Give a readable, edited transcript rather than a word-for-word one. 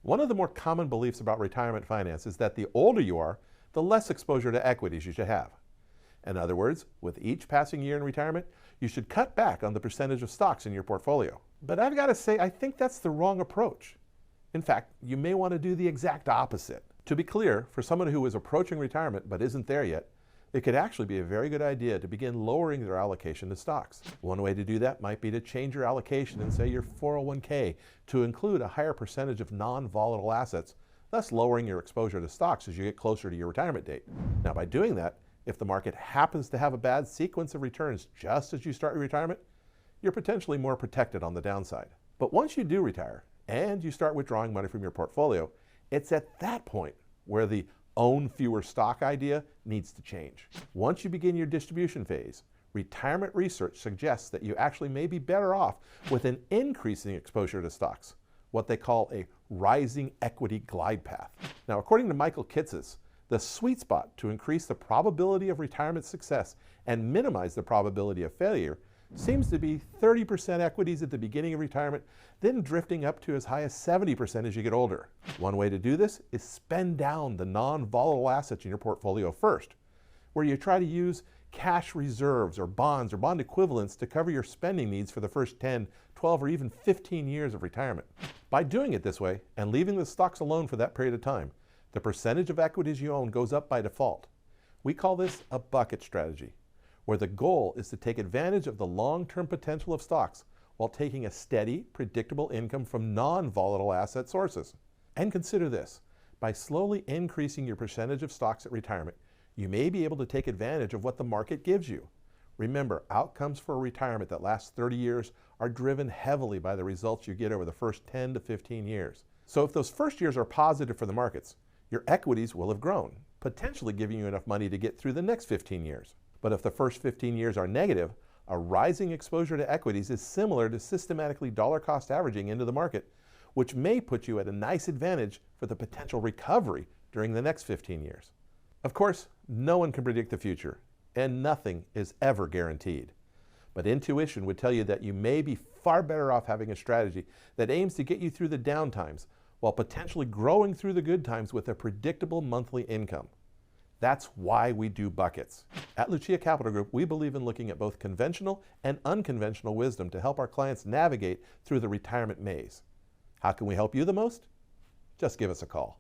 One of the more common beliefs about retirement finance is that the older you are, the less exposure to equities you should have. In other words, with each passing year in retirement, you should cut back on the percentage of stocks in your portfolio. But I've got to say, I think that's the wrong approach. In fact, you may want to do the exact opposite. To be clear, for someone who is approaching retirement but isn't there yet, it could actually be a very good idea to begin lowering their allocation to stocks. One way to do that might be to change your allocation in, say, your 401k to include a higher percentage of non-volatile assets, thus lowering your exposure to stocks as you get closer to your retirement date. Now, by doing that, if the market happens to have a bad sequence of returns just as you start your retirement, you're potentially more protected on the downside. But once you do retire and you start withdrawing money from your portfolio, it's at that point where the own fewer stock idea needs to change. Once you begin your distribution phase, retirement research suggests that you actually may be better off with an increasing exposure to stocks, what they call a rising equity glide path. Now, according to Michael Kitces, the sweet spot to increase the probability of retirement success and minimize the probability of failure seems to be 30% equities at the beginning of retirement, then drifting up to as high as 70% as you get older. One way to do this is spend down the non-volatile assets in your portfolio first, where you try to use cash reserves or bonds or bond equivalents to cover your spending needs for the first 10, 12, or even 15 years of retirement. By doing it this way and leaving the stocks alone for that period of time, the percentage of equities you own goes up by default. We call this a bucket strategy, where the goal is to take advantage of the long-term potential of stocks while taking a steady, predictable income from non-volatile asset sources. And consider this, by slowly increasing your percentage of stocks at retirement, you may be able to take advantage of what the market gives you. Remember, outcomes for a retirement that lasts 30 years are driven heavily by the results you get over the first 10 to 15 years. So if those first years are positive for the markets, your equities will have grown, potentially giving you enough money to get through the next 15 years. But if the first 15 years are negative, a rising exposure to equities is similar to systematically dollar cost averaging into the market, which may put you at a nice advantage for the potential recovery during the next 15 years. Of course, no one can predict the future, and nothing is ever guaranteed. But intuition would tell you that you may be far better off having a strategy that aims to get you through the down times while potentially growing through the good times with a predictable monthly income. That's why we do buckets. At Lucia Capital Group, we believe in looking at both conventional and unconventional wisdom to help our clients navigate through the retirement maze. How can we help you the most? Just give us a call.